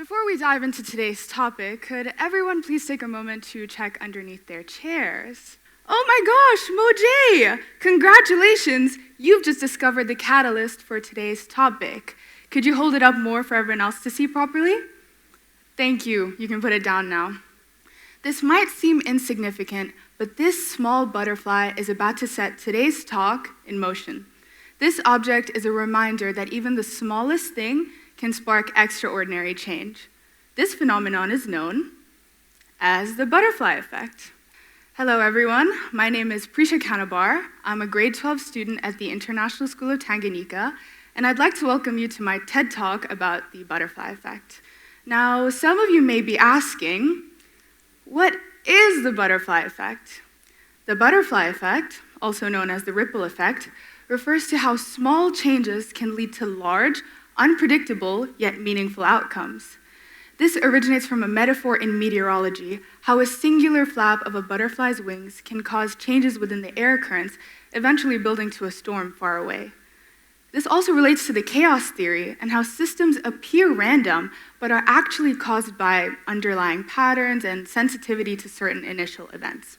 Before we dive into today's topic, could everyone please take a moment to check underneath their chairs? Oh my gosh, Mojay! Congratulations! You've just discovered the catalyst for today's topic. Could you hold it up more for everyone else to see properly? Thank you. You can put it down now. This might seem insignificant, but this small butterfly is about to set today's talk in motion. This object is a reminder that even the smallest thing can spark extraordinary change. This phenomenon is known as the butterfly effect. Hello everyone, my name is Prisha Kanabar. I'm a grade 12 student at the International School of Tanganyika, and I'd like to welcome you to my TED Talk about the butterfly effect. Now, some of you may be asking, what is the butterfly effect? The butterfly effect, also known as the ripple effect, refers to how small changes can lead to large, unpredictable, yet meaningful outcomes. This originates from a metaphor in meteorology, how a singular flap of a butterfly's wings can cause changes within the air currents, eventually building to a storm far away. This also relates to the chaos theory and how systems appear random, but are actually caused by underlying patterns and sensitivity to certain initial events.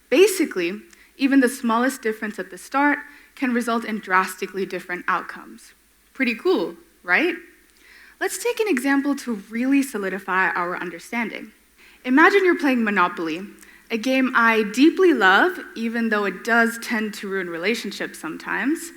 Basically, even the smallest difference at the start can result in drastically different outcomes. Pretty cool, right? Let's take an example to really solidify our understanding. Imagine you're playing Monopoly, a game I deeply love, even though it does tend to ruin relationships sometimes.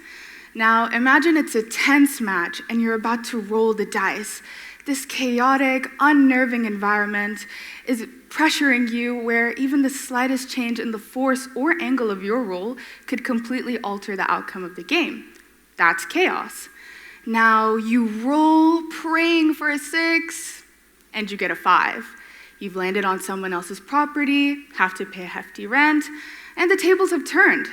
Now, imagine it's a tense match and you're about to roll the dice. This chaotic, unnerving environment is pressuring you where even the slightest change in the force or angle of your roll could completely alter the outcome of the game. That's chaos. Now you roll, praying for a 6, and you get a 5. You've landed on someone else's property, have to pay a hefty rent, and the tables have turned.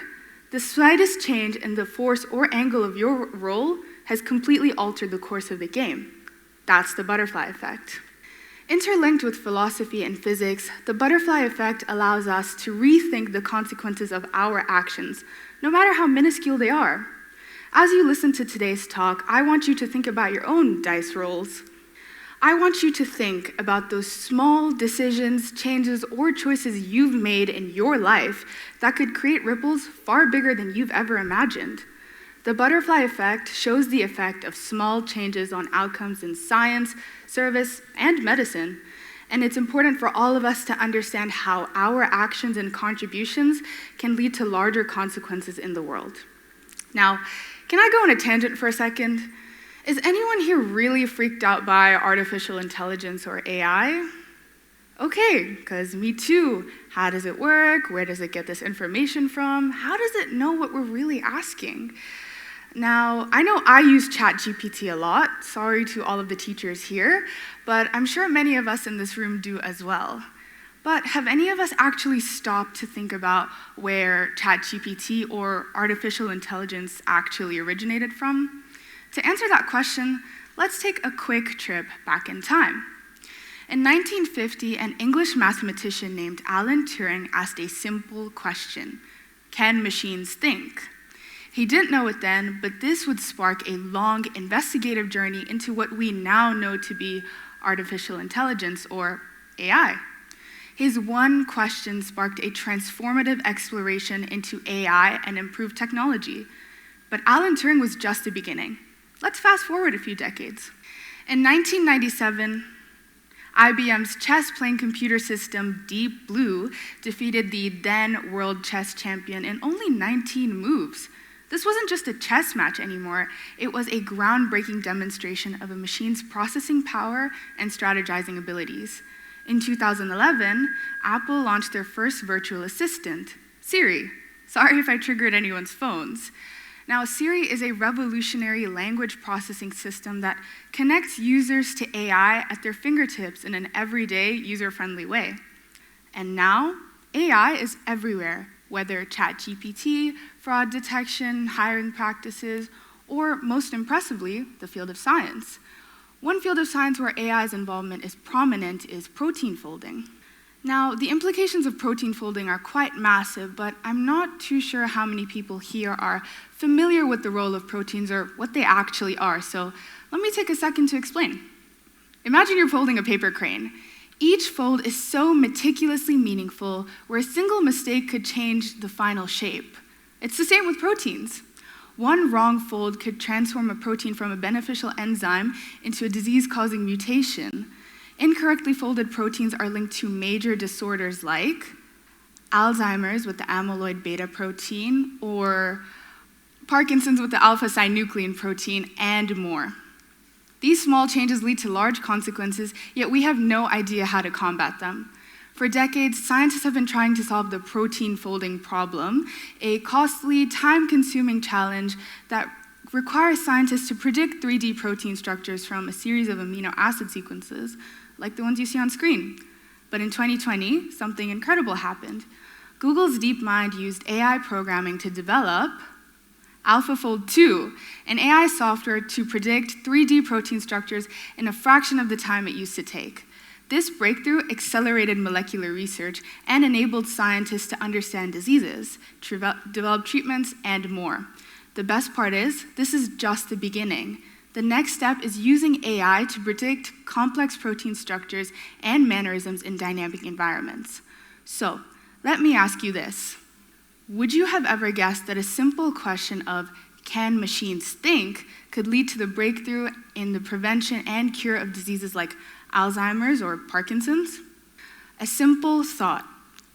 The slightest change in the force or angle of your roll has completely altered the course of the game. That's the butterfly effect. Interlinked with philosophy and physics, the butterfly effect allows us to rethink the consequences of our actions, no matter how minuscule they are. As you listen to today's talk, I want you to think about your own dice rolls. I want you to think about those small decisions, changes, or choices you've made in your life that could create ripples far bigger than you've ever imagined. The butterfly effect shows the effect of small changes on outcomes in science, service, and medicine, and it's important for all of us to understand how our actions and contributions can lead to larger consequences in the world. Now, can I go on a tangent for a second? Is anyone here really freaked out by artificial intelligence or AI? Okay, because me too. How does it work? Where does it get this information from? How does it know what we're really asking? Now, I know I use ChatGPT a lot. Sorry to all of the teachers here, but I'm sure many of us in this room do as well. But have any of us actually stopped to think about where ChatGPT or artificial intelligence actually originated from? To answer that question, let's take a quick trip back in time. In 1950, an English mathematician named Alan Turing asked a simple question: can machines think? He didn't know it then, but this would spark a long investigative journey into what we now know to be artificial intelligence, or AI. His one question sparked a transformative exploration into AI and improved technology. But Alan Turing was just the beginning. Let's fast forward a few decades. In 1997, IBM's chess-playing computer system, Deep Blue, defeated the then world chess champion in only 19 moves. This wasn't just a chess match anymore. It was a groundbreaking demonstration of a machine's processing power and strategizing abilities. In 2011, Apple launched their first virtual assistant, Siri. Sorry if I triggered anyone's phones. Now, Siri is a revolutionary language processing system that connects users to AI at their fingertips in an everyday, user-friendly way. And now, AI is everywhere, whether ChatGPT, fraud detection, hiring practices, or most impressively, the field of science. One field of science where AI's involvement is prominent is protein folding. Now, the implications of protein folding are quite massive, but I'm not too sure how many people here are familiar with the role of proteins or what they actually are, so let me take a second to explain. Imagine you're folding a paper crane. Each fold is so meticulously meaningful where a single mistake could change the final shape. It's the same with proteins. One wrong fold could transform a protein from a beneficial enzyme into a disease-causing mutation. Incorrectly folded proteins are linked to major disorders like Alzheimer's with the amyloid beta protein, or Parkinson's with the alpha-synuclein protein, and more. These small changes lead to large consequences, yet we have no idea how to combat them. For decades, scientists have been trying to solve the protein folding problem, a costly, time-consuming challenge that requires scientists to predict 3D protein structures from a series of amino acid sequences, like the ones you see on screen. But in 2020, something incredible happened. Google's DeepMind used AI programming to develop AlphaFold 2, an AI software to predict 3D protein structures in a fraction of the time it used to take. This breakthrough accelerated molecular research and enabled scientists to understand diseases, develop treatments, and more. The best part is, this is just the beginning. The next step is using AI to predict complex protein structures and mannerisms in dynamic environments. So, let me ask you this. Would you have ever guessed that a simple question of, can machines think, could lead to the breakthrough in the prevention and cure of diseases like Alzheimer's or Parkinson's? A simple thought,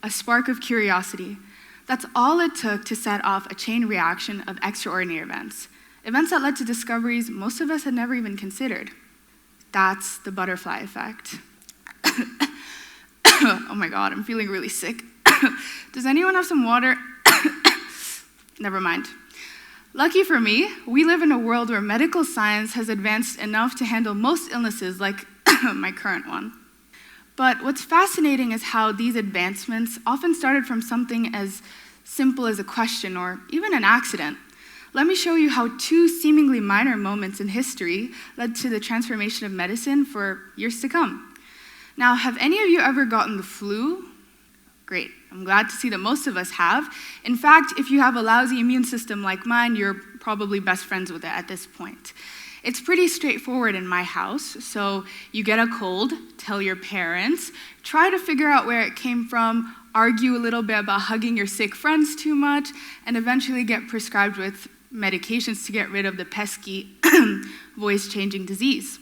a spark of curiosity. That's all it took to set off a chain reaction of extraordinary events. Events that led to discoveries most of us had never even considered. That's the butterfly effect. Oh my God, I'm feeling really sick. Does anyone have some water? Never mind. Lucky for me, we live in a world where medical science has advanced enough to handle most illnesses like my current one. But what's fascinating is how these advancements often started from something as simple as a question or even an accident. Let me show you how two seemingly minor moments in history led to the transformation of medicine for years to come. Now, have any of you ever gotten the flu? Great, I'm glad to see that most of us have. In fact, if you have a lousy immune system like mine, you're probably best friends with it at this point. It's pretty straightforward in my house. So you get a cold, tell your parents, try to figure out where it came from, argue a little bit about hugging your sick friends too much, and eventually get prescribed with medications to get rid of the pesky voice-changing disease.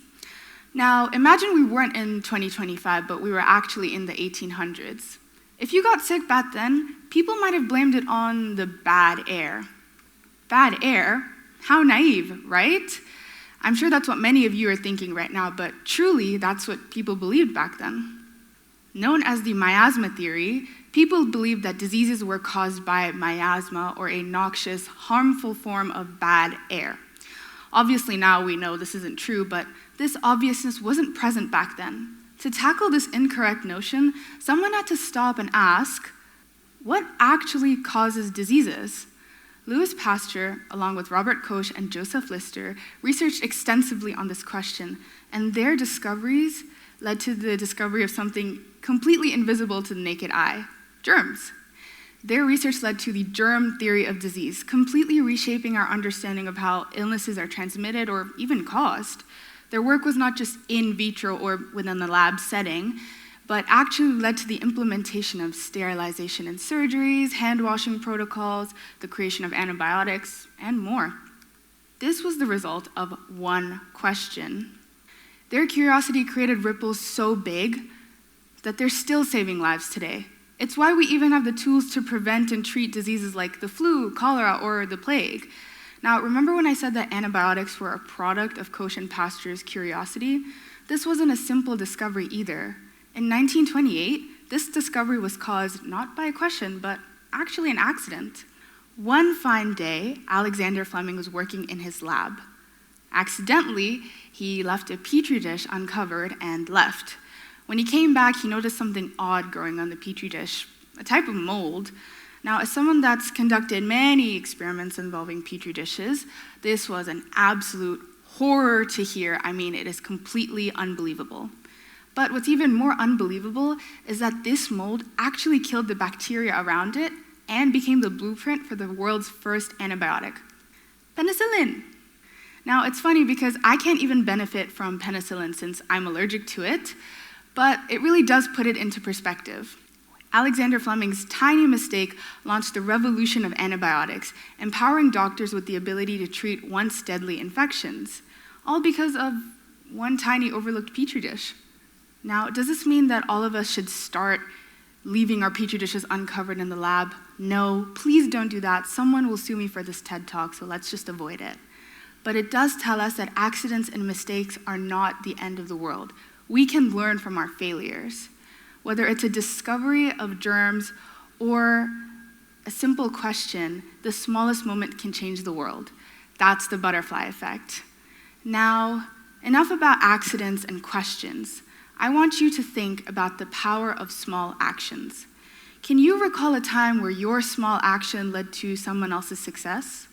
Now, imagine we weren't in 2025, but we were actually in the 1800s. If you got sick back then, people might have blamed it on the bad air. Bad air? How naive, right? I'm sure that's what many of you are thinking right now, but truly, that's what people believed back then. Known as the miasma theory, people believed that diseases were caused by miasma, or a noxious, harmful form of bad air. Obviously, now we know this isn't true, but this obviousness wasn't present back then. To tackle this incorrect notion, someone had to stop and ask, what actually causes diseases? Louis Pasteur, along with Robert Koch and Joseph Lister, researched extensively on this question, and their discoveries led to the discovery of something completely invisible to the naked eye, germs. Their research led to the germ theory of disease, completely reshaping our understanding of how illnesses are transmitted or even caused. Their work was not just in vitro or within the lab setting, but actually led to the implementation of sterilization in surgeries, hand-washing protocols, the creation of antibiotics, and more. This was the result of one question. Their curiosity created ripples so big that they're still saving lives today. It's why we even have the tools to prevent and treat diseases like the flu, cholera, or the plague. Now, remember when I said that antibiotics were a product of Koch and Pasteur's curiosity? This wasn't a simple discovery either. In 1928, this discovery was caused not by a question, but actually an accident. One fine day, Alexander Fleming was working in his lab. Accidentally, he left a petri dish uncovered and left. When he came back, he noticed something odd growing on the petri dish, a type of mold. Now, as someone that's conducted many experiments involving petri dishes, this was an absolute horror to hear. I mean, it is completely unbelievable. But what's even more unbelievable is that this mold actually killed the bacteria around it and became the blueprint for the world's first antibiotic, penicillin. Now, it's funny because I can't even benefit from penicillin since I'm allergic to it, but it really does put it into perspective. Alexander Fleming's tiny mistake launched the revolution of antibiotics, empowering doctors with the ability to treat once deadly infections, all because of one tiny overlooked petri dish. Now, does this mean that all of us should start leaving our petri dishes uncovered in the lab? No, please don't do that. Someone will sue me for this TED Talk, so let's just avoid it. But it does tell us that accidents and mistakes are not the end of the world. We can learn from our failures. Whether it's a discovery of germs or a simple question, the smallest moment can change the world. That's the butterfly effect. Now, enough about accidents and questions. I want you to think about the power of small actions. Can you recall a time where your small action led to someone else's success?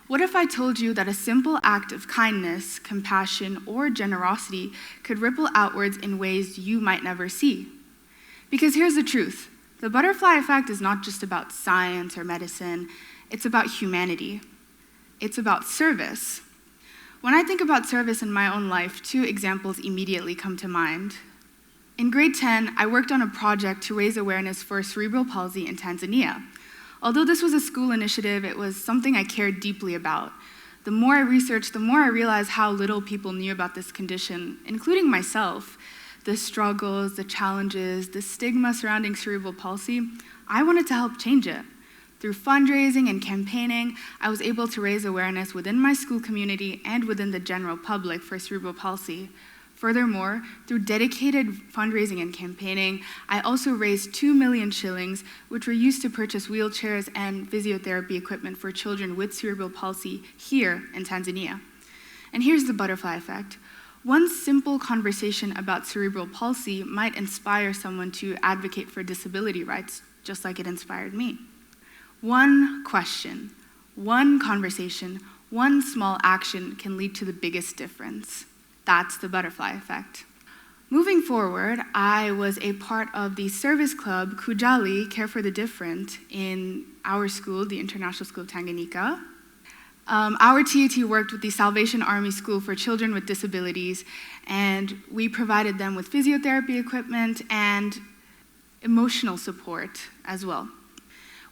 What if I told you that a simple act of kindness, compassion, or generosity could ripple outwards in ways you might never see? Because here's the truth. The butterfly effect is not just about science or medicine. It's about humanity. It's about service. When I think about service in my own life, two examples immediately come to mind. In grade 10, I worked on a project to raise awareness for cerebral palsy in Tanzania. Although this was a school initiative, it was something I cared deeply about. The more I researched, the more I realized how little people knew about this condition, including myself. The struggles, the challenges, the stigma surrounding cerebral palsy. I wanted to help change it. Through fundraising and campaigning, I was able to raise awareness within my school community and within the general public for cerebral palsy. Furthermore, through dedicated fundraising and campaigning, I also raised 2 million shillings, which were used to purchase wheelchairs and physiotherapy equipment for children with cerebral palsy here in Tanzania. And here's the butterfly effect. One simple conversation about cerebral palsy might inspire someone to advocate for disability rights, just like it inspired me. One question, one conversation, one small action can lead to the biggest difference. That's the butterfly effect. Moving forward, I was a part of the service club Kujali, Care for the Different, in our school, the International School of Tanganyika. Our TET worked with the Salvation Army School for Children with Disabilities, and we provided them with physiotherapy equipment and emotional support as well.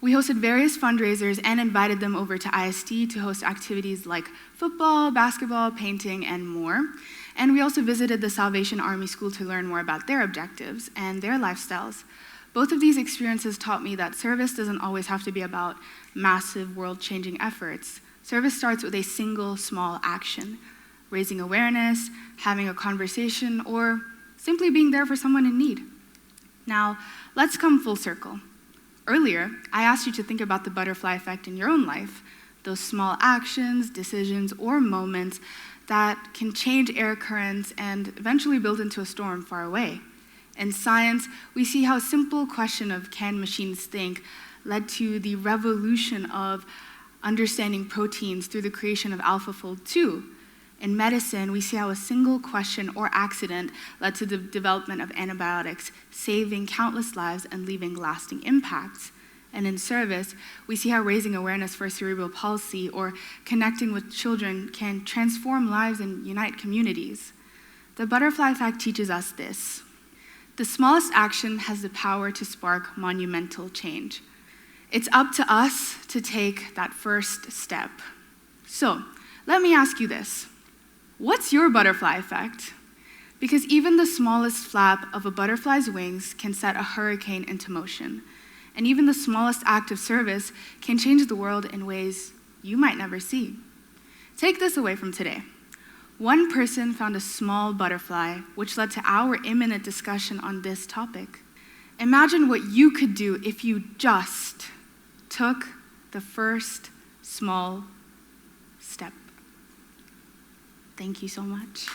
We hosted various fundraisers and invited them over to ISD to host activities like football, basketball, painting, and more. And we also visited the Salvation Army School to learn more about their objectives and their lifestyles. Both of these experiences taught me that service doesn't always have to be about massive world-changing efforts. Service starts with a single small action, raising awareness, having a conversation, or simply being there for someone in need. Now, let's come full circle. Earlier, I asked you to think about the butterfly effect in your own life, those small actions, decisions, or moments that can change air currents and eventually build into a storm far away. In science, we see how a simple question of can machines think led to the revolution of understanding proteins through the creation of AlphaFold 2. In medicine, we see how a single question or accident led to the development of antibiotics, saving countless lives and leaving lasting impacts. And in service, we see how raising awareness for cerebral palsy or connecting with children can transform lives and unite communities. The butterfly effect teaches us this. The smallest action has the power to spark monumental change. It's up to us to take that first step. So, let me ask you this. What's your butterfly effect? Because even the smallest flap of a butterfly's wings can set a hurricane into motion. And even the smallest act of service can change the world in ways you might never see. Take this away from today. One person found a small butterfly, which led to our imminent discussion on this topic. Imagine what you could do if you just took the first small step. Thank you so much.